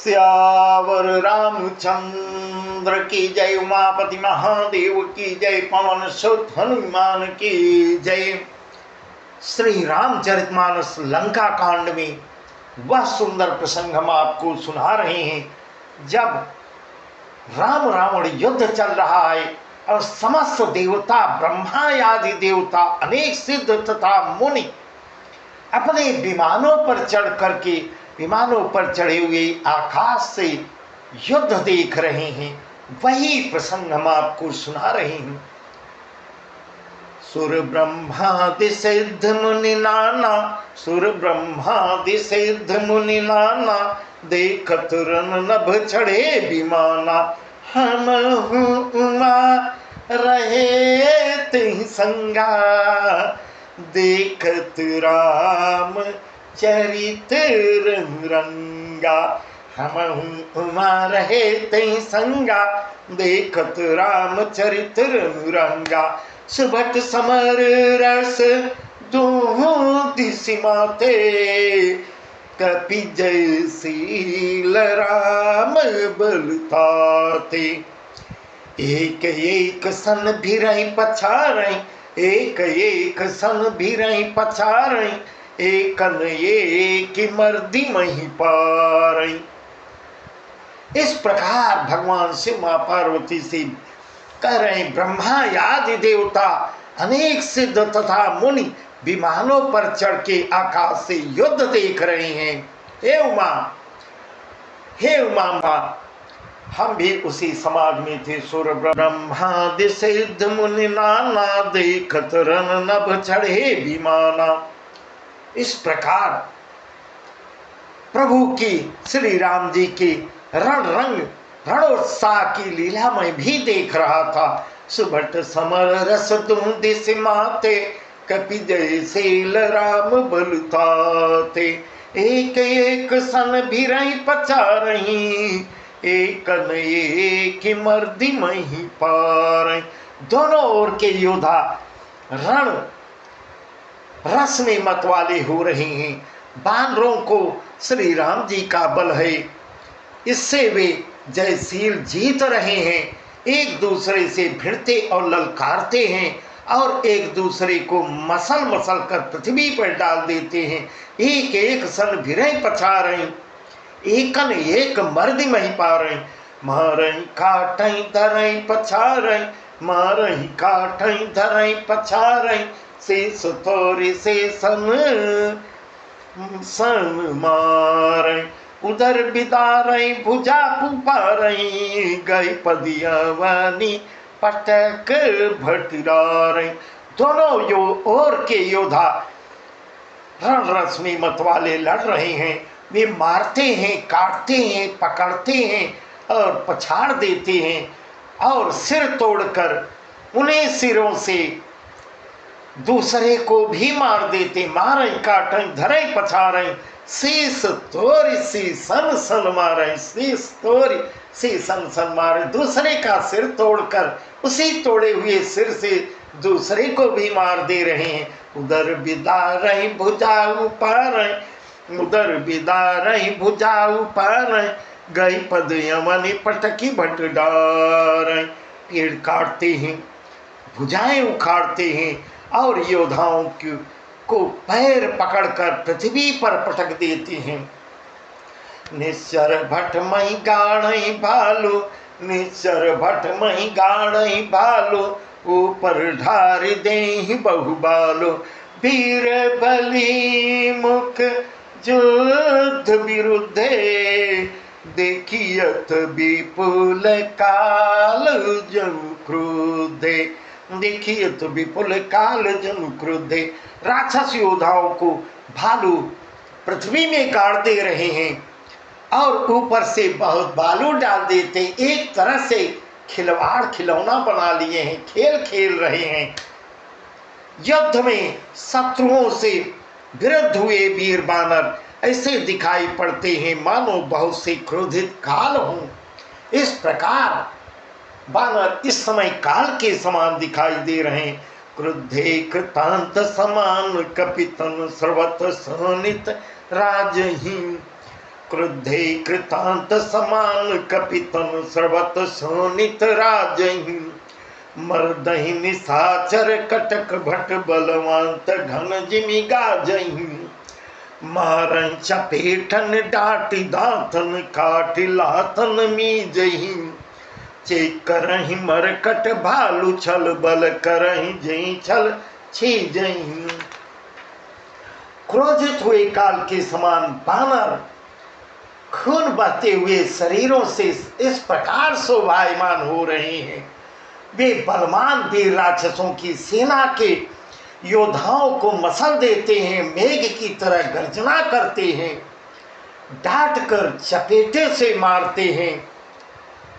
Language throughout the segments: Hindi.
सियावर रामचंद्र की जय। उमापति महादेव की जय। पवन सुत हनुमान की जय। श्री रामचरितमानस लंका कांड में वह सुंदर प्रसंग हम आपको सुना रहे हैं जब राम रावण युद्ध चल रहा है और समस्त देवता, ब्रह्मा आदि देवता, अनेक सिद्ध तथा मुनि अपने विमानों पर चढ़ करके विमानों पर चढ़े हुए आकाश से युद्ध देख रहे हैं। वही प्रसंग हम आपको सुना रहे हैं। सुर ब्रह्मादि सिद्ध मुनि नाना, सुर ब्रह्मादि सिद्ध मुनि नाना, देखत रन नभ चढ़े विमाना। हम उमा रहे तिहि संगा, देखत राम चरित रंगा। हम उमा रहे तिहि संगा, देखत राम चरित रंगा। सुभट समर रस दूँ दिशि माते, कपि जयशील राम बल ताते। एक एक सन भिरहि पछारहि, एक एक सन भिरहि पछारहि, एकन एक मर्दी मही पारहि। इस प्रकार भगवान शिव मां पार्वती से कह रहे, ब्रह्मा आदि देवता, अनेक सिद्ध तथा मुनि विमानों पर चढ़ के आकाश से युद्ध देख रहे हैं। हे उमा, हे उमा मां, हम भी उसी समाज में थे। सुर ब्रह्मादि सिद्ध मुनि नाना, देखत रन नभ चढ़े विमाना। इस प्रकार प्रभु की, श्री राम जी की रण रंग रणोत्साह की लीला मैं भी देख रहा था। सुभट समर रस तुम दिशि माते, कपि जयशील राम बल ताते। एक एक सन भिरहि पछारहि, एकन एक मर्दी मही पारहि। दोनों ओर के योद्धा रण रस में मतवाले हो रहे हैं। बानरों को श्री राम जी का बल है, इससे वे जयशील जीत रहे हैं। एक दूसरे से भिड़ते और ललकारते हैं और एक दूसरे को मसल मसल कर पृथ्वी पर डाल देते हैं। एक एक सन भिरहि पछारहि, एकन एक मर्दी मही पारहि। मारहि काटहि धरहि पछारहि, मारहि काटहि धरहि पछारहि, शेष तोरि शेषन सन मारहि। उदर बिदारहि भुजा पुपारहि, गई पदियावानी पटक भटिरारहि। दोनों ओर के योद्धा रण रस में मतवाले लड़ रहे हैं। वे मारते हैं, काटते हैं, पकड़ते हैं और पछाड़ देते हैं और सिर तोड़कर उन्हीं सिरों से दूसरे को भी मार देते। मारहि काटहि धरहि पछारहि, शीस तोरि शीसन सन मारहि, शीस तोरि शीसन सन मारहि। दूसरे का सिर तोड़कर उसी तोड़े हुए सिर से दूसरे को भी मार दे रहे हैं। उदर बिदारहि भुजा उपारहि, उदर बिदारहि भुजा उपारहि, गई पद यमनि पटकी भट डारहि। पेड़ काटते हैं, भुजाएं उखाड़ते हैं और योद्धाओं को पैर पकड़कर पृथ्वी पर पटक देते हैं। निश्चर भट मही गाढ़हि भालू, निश्चर भट मही गाढ़हि भालू, ऊपर ढार देहि बहुबालो। वीर बलि मुख युद्ध विरुद्धे, देखियत विपुल काल जनु क्रुद्धे, देखियत विपुल काल जनु क्रुद्धे। राक्षस योद्धाओं को भालू पृथ्वी में गाड़ दे रहे हैं और ऊपर से बहुत बालू डाल देते। एक तरह से खिलवाड़ खिलौना बना लिए हैं, खेल खेल रहे हैं। युद्ध में शत्रुओं से विरुद्ध हुए वीर बानर ऐसे दिखाई पड़ते हैं मानो बहुत से क्रोधित काल हों। इस प्रकार बानर इस समय काल के समान दिखाई दे रहे हैं। क्रुद्धे कृतांत समान कपितन सर्वत सहनित राजहीन, क्रुद्धे कृतांत समान कपितन सर्वत सोनित राजहि मर्दहि निशाचर कटक भट बलवंत घन जिमि गाजहि मारन चपेटन डाटी दातन काटी लातन मीजहि चेक करहि मरकट भालू छल बल करहि जई छल छीजहि। क्रोधित हुए काल के समान बानर खून बहते हुए शरीरों से इस प्रकार शोभायमान हो रहे हैं। वे बलवान वीर राक्षसों की सेना के योद्धाओं को मसल देते हैं, मेघ की तरह गर्जना करते हैं, डांट कर चपेटे से मारते हैं।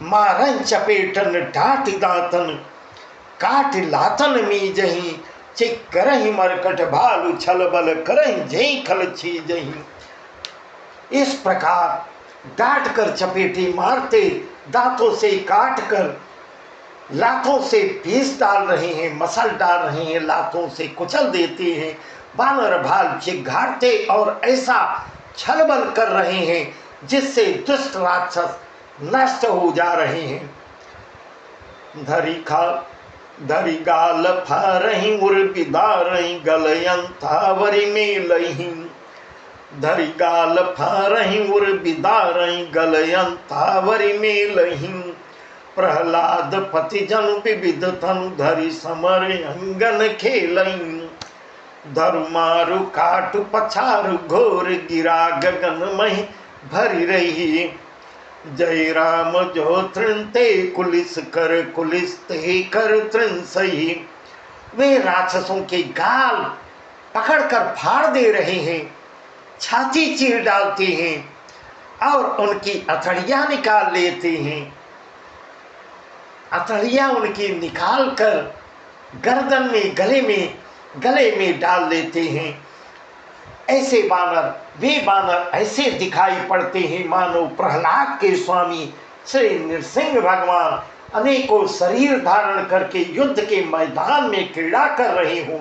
मारन चपेटन डांट दातन काट लातन मीजहि चिक करहि मरकट भालू छल बल करहि जई खल छीजहि। इस प्रकार डांट कर चपेटे मारते, दांतों से काट कर लातों से पीस डाल रहे हैं, मसल डाल रहे हैं, लातों से कुचल देते हैं, बानर भाल चिघाड़ते और ऐसा छलबल कर रहे हैं जिससे दुष्ट राक्षस नष्ट हो जा रहे हैं। धरी गाल फारहि उर बिदारहि गलयंथावरि मेलहि धरि गाल फारहि उर बिदारहि गलयंथावरि मेलहि प्रहलाद पति जन विविध तनु धरि समर अंगन खेलहि धर्मारु काटु पछारु घोर गिरा गगन मही भरी रही जय राम जो तृणते कुलिस ते कर तृण सही। वे राक्षसों के गाल पकड़कर फाड़ दे रहे हैं, छाती चीर डालते हैं और उनकी अथड़ियां निकाल लेते हैं। अथड़ियां उनकी निकाल कर गर्दन में गले में डाल लेते हैं। ऐसे बानर, वे बानर ऐसे दिखाई पड़ते हैं मानो प्रहलाद के स्वामी श्री नृसिंह भगवान अनेकों शरीर धारण करके युद्ध के मैदान में क्रीड़ा कर रहे हों।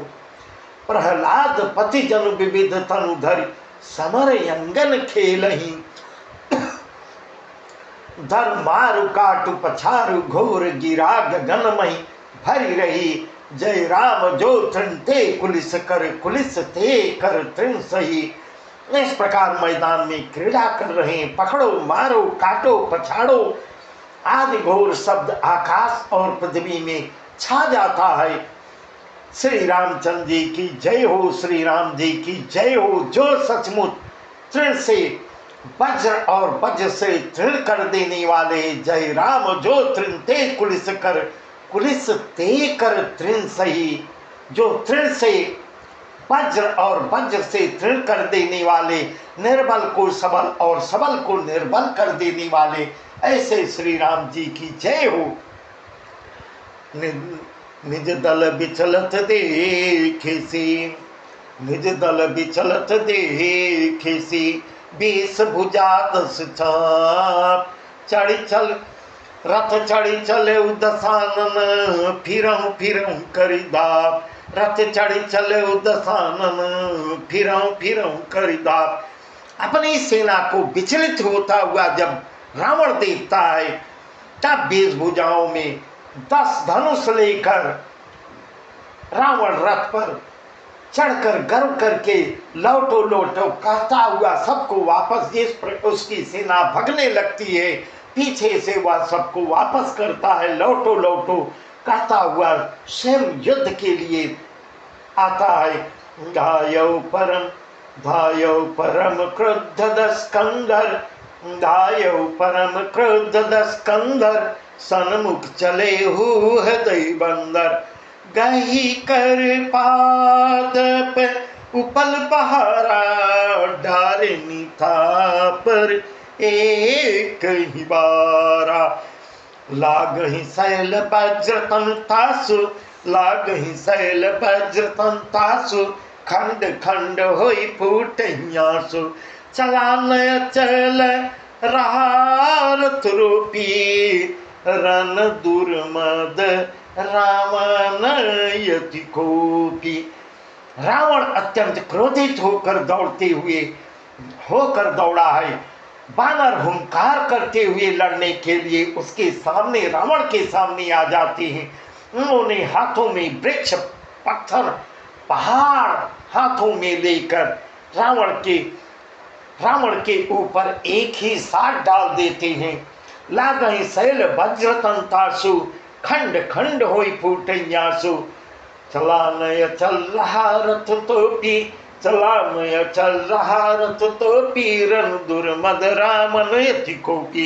प्रहलाद पति जन विविध तनु धरि समर अंगन खेलहि धर्मारु काटु पछारु घोर गिरा गगन मही भरी रही जय राम जो तृण ते कुलिस ते कर तृण सही। इस प्रकार मैदान में क्रीड़ा कर रहे हैं। पकड़ो, मारो, काटो, पछाड़ो आदि घोर शब्द आकाश और पृथ्वी में छा जाता है। श्री रामचंद्र जी की जय हो, श्री राम जी की जय हो, जो सचमुच तृण से वज्र और वज्र से तृण कर देने वाले। जय राम जो तृण ते कुलिस ते कर तृण सही, जो तृण से वज्र और वज्र से तृण कर देने वाले, निर्बल को सबल और सबल को निर्बल कर देने वाले, ऐसे श्री राम जी की जय हो। निज दल बिचलत देखिसी, निज दल बिचलत देखिसी, 20 भुजा 10 चाप चढ़ी चल रथ चढ़ी चले दसानन फिरऊं करी दाप रथ चढ़ी चले दसानन फिरऊं करी दाप। अपनी सेना को विचलित होता हुआ जब रावण देखता है तब 20 भुजाओं में 10 धनुष लेकर रावण रथ पर चढ़कर गर्व करके लौटो लौटो कहता हुआ सबको वापस, जिस उसकी सेना भगने लगती है पीछे से वह सबको वापस करता है, लौटो लौटो कहता हुआ स्वयं युद्ध के लिए आता है। धायौ परम क्रुद्ध दस्कंदर, धायौ परम क्रुद्ध दस्कंदर, सन्मुख चले हु हृदय बंदर, गही कर पादप उपल पहारा, डारनी था पर एक ही बारा, लागहि शैल वज्रतन तासु, लागहि शैल वज्रतन तासु, खंड खंड होई फूटहियासु, चला नय चल रहारथ रूपी, रन दुर्मद रावण यति कोपी। रावण अत्यंत क्रोधित होकर दौड़ा है बानर हुंकार करते हुए लड़ने के लिए उसके सामने, रावण के सामने आ जाते हैं। उन्होंने हाथों में वृक्ष, पत्थर, पहाड़ हाथों में लेकर रावण के ऊपर एक ही साथ डाल देते हैं। लागहि शैल वज्र तंतासु, खंड खंड होई फूटैयासु। चला नय चल रहा रथ तो भी, चला नय चल रहा रथ तो पीरन दुर्मद रामन यति को भी।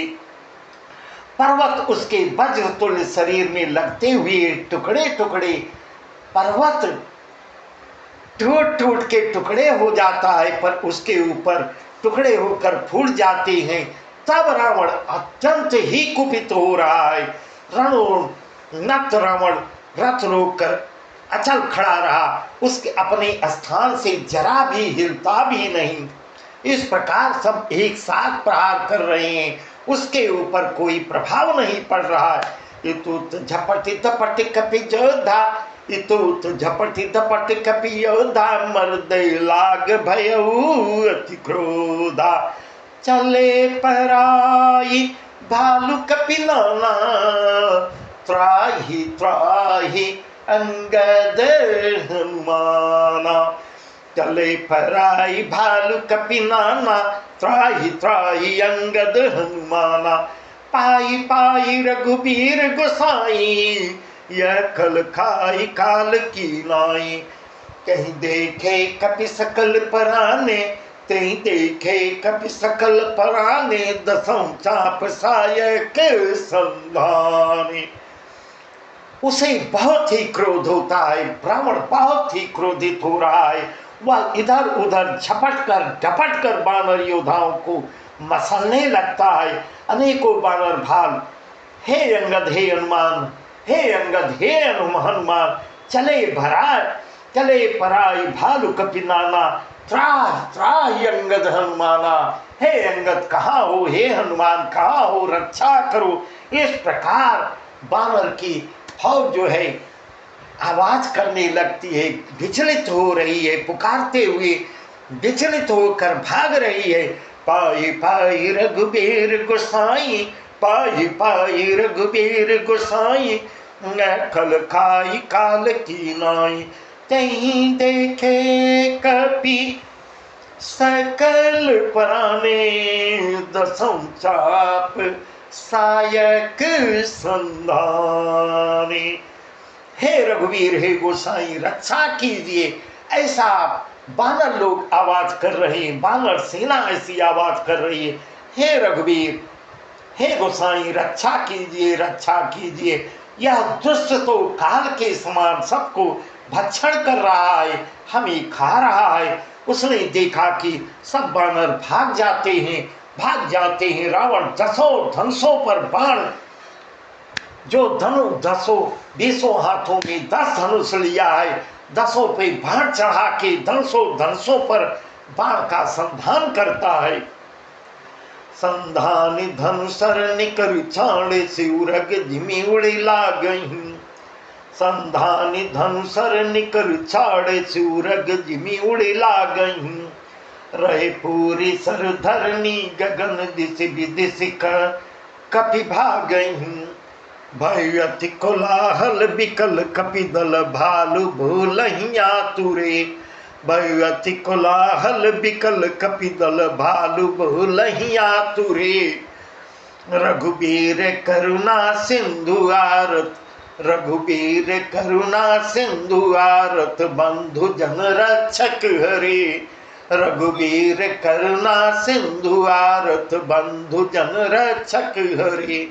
पर्वत उसके वज्र तुल्य शरीर में लगते हुए टुकड़े टुकड़े, पर्वत टूट टूट के टुकड़े हो जाता है, पर उसके ऊपर टुकड़े होकर फूट जाते हैं। तब रावण अत्यंत ही कुपित हो रहा है। रणोन्मत्त रावण रथ रोककर अचल खड़ा रहा, उसके अपने स्थान से जरा भी हिलता भी नहीं। इस प्रकार सब एक साथ प्रहार कर रहे हैं, उसके ऊपर कोई प्रभाव नहीं पड़ रहा है। इतुत झपटी तपटी कपि योद्धा, इतुत झपटी तपटी कपि योद्धा, मर्दे लाग भयउ अति क्रोधा। चले पराई भालू कपिलाना, त्राहि त्राहि अंगद हनुमाना। चले पराई भालू कपिलाना, त्राहि त्राहि अंगद हनुमाना। पाई पाई रघुबीर गोसाई, यह कल खाई काल की लाई। कहीं देखे कपि सकल पराने, कहीं देखे कपि सकल पराने, दसों चाप सायक संधाने। उसे बहुत ही क्रोध होता है, ब्राह्मण बहुत ही क्रोधित हो रहा है। वह इधर उधर झपट कर डपट कर बानर योद्धाओं को मसलने लगता है। अनेकों बानर भाल, हे अंगद हे हनुमान, हे अंगद हे हनुमान, चले पराई भालू कपिनाना, त्राह त्राह अंगद हनुमाना। हे अंगद कहाँ हो, हे हनुमान कहाँ हो, रक्षा करो। इस प्रकार बानर की फौज जो है आवाज करने लगती है, विचलित हो रही है, पुकारते हुए विचलित होकर भाग रही है। पाई पाई रघुबीर गोसाई, पाई पाई रघुबीर गोसाई, कल खाई काल की नाई। कहीं देखे कपि सकल प्राणे, दसों चाप सायक संधाने। हे रघुवीर हे गोसाई रक्षा कीजिए, ऐसा बानर लोग आवाज कर रहे हैं, बानर सेना ऐसी आवाज कर रही है। हे रघुवीर हे गोसाई रक्षा कीजिए, रक्षा कीजिए। यह दुष्ट तो काल के समान सबको भक्षण कर रहा है, हमें खा रहा है। उसने देखा कि सब बानर भाग जाते हैं। रावण दसों धनुषों पर बाण, जो दसों 20 हाथों में 10 धनुष लिया है, 10 पे बाण चढ़ा के धनुषों पर बाण का संधान करता है। संधान धनुषर निकर छाड़े, सिउरग जिमी उड़े लागहीं। संधान धनुषर निकर छाड़े, सिउरग जिमी उड़े लागहीं। रहे पूरी सर धरनी, गगन दिश विदिश कपि भागहीं। भय अति कोलाहल बिकल कपिदल, भालु भूलहिया तुरे। भय अति कोलाहल बिकल कपिदल, भालु भूलहिया तुरे। रघुबीर करुणा सिंधु आरत, रघुबीर करुणा सिंधु आरत, बंधु जन रक्षक हरे। रघुबीर करुणा सिंधु आरत, बंधु जन रक्षक हरे।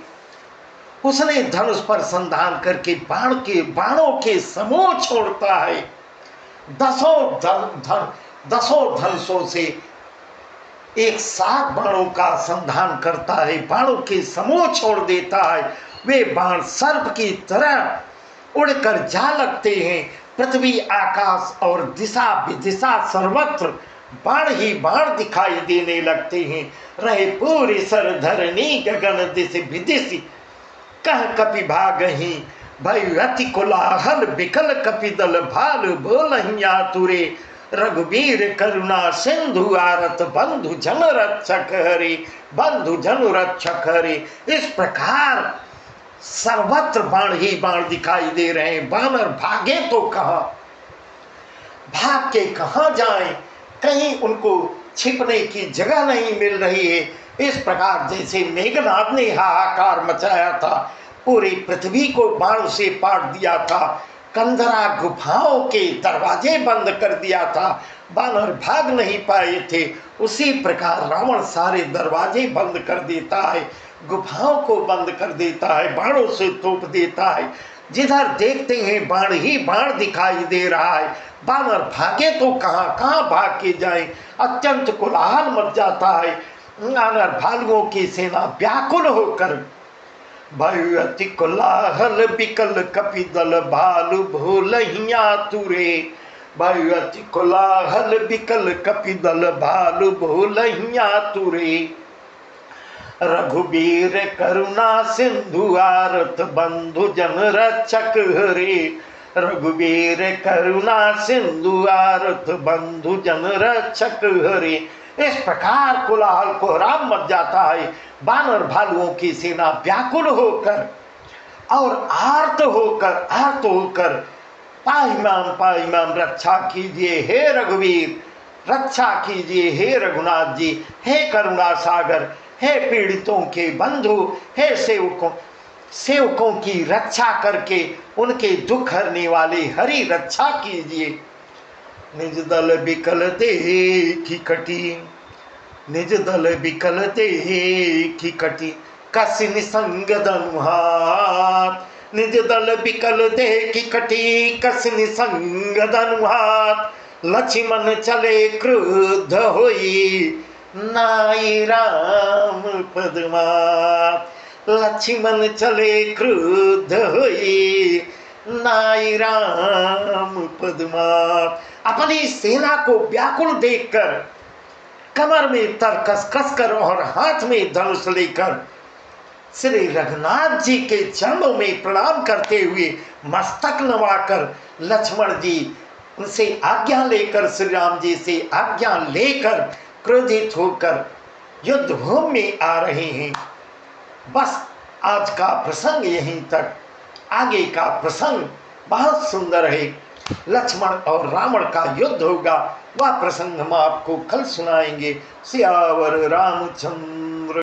उसने धनुष पर संधान करके बाणों के समूह छोड़ता है। 10 धनुषों से एक साथ बाणों का संधान करता है, बाणों के समूह छोड़ देता है। वे बाण सर्प की तरह उड़कर जा लगते हैं। पृथ्वी आकाश और दिशा विदिशा सर्वत्र बाण ही बाण दिखाई देने लगते हैं। रहे पूरी सर धरनी, गगन दिश विदिश कह कपि भागहीं। भय अति कोलाहल बिकल कपिदल, भालु भूलहिया तुरे। रघुबीर करुणा सिंधु आरत बंधु जन रक्षक हरि, बंधु जन रक्षक हरि। इस प्रकार सर्वत्र बाण ही बाण दिखाई दे रहे हैं। बानर भागे तो कहां, भाग के कहां जाएं, कहीं उनको छिपने की जगह नहीं मिल रही है। इस प्रकार जैसे मेघनाद ने हाहाकार मचाया था, पूरी पृथ्वी को बाण से पाट दिया था, कंदरा गुफाओं के दरवाजे बंद कर दिया था, बानर भाग नहीं पाए थे, उसी प्रकार रावण सारे दरवाजे बंद कर देता है, गुफाओं को बंद कर देता है, बाणों से तोप देता है। जिधर देखते हैं बाण ही बाण दिखाई दे रहा है। बानर भागे तो कहां कहां भाग के जाए, अत्यंत कोलाहल मच जाता है। वानर भालुओं की सेना व्याकुल होकर, भय अति कोलाहल बिकल कपिदल भालु भूलहिया तुरे, भय अति कोलाहल बिकल कपिदल भालु भूलहिया तुरे। रघुबीर करुणा सिंधु आरत बंधु जन रक्षक हरे, रघुबीर करुणा सिंधु आरत बंधु जन रक्षक हरे। इस प्रकार कोलाहल कोहराम मच जाता है। बानर भालुओं की सेना व्याकुल होकर और आर्त होकर पाहि माम रक्षा कीजिए हे रघुवीर, रक्षा कीजिए हे रघुनाथ जी, हे करुणा सागर, हे पीड़ितों के बंधु, हे सेवकों की रक्षा करके उनके दुख हरने वाले हरि रक्षा कीजिए। निज दल बिकल देखी कटी, निज दल बिकल देखी कटी, कसी निसंग धनुहात, निज दल बिकल देखी कटी, कसी निसंग धनुहात। लक्ष्मण चले क्रुद्ध होई, नाई राम पदमात, लक्ष्मण चले क्रुद्ध होई, नाई राम पदमात। अपनी सेना को व्याकुल देखकर, कमर में तरकस कसकर और हाथ में धनुष लेकर श्री रघुनाथ जी के चरणों में प्रणाम करते हुए मस्तक नवाकर लक्ष्मण जी उनसे आज्ञा लेकर, श्री राम जी से आज्ञा लेकर क्रोधित होकर युद्ध भूमि में आ रहे हैं। बस आज का प्रसंग यहीं तक, आगे का प्रसंग बहुत सुंदर है। लक्ष्मण और रावण का युद्ध होगा, वह प्रसंग हम आपको कल सुनाएंगे। सियावर रामचंद्र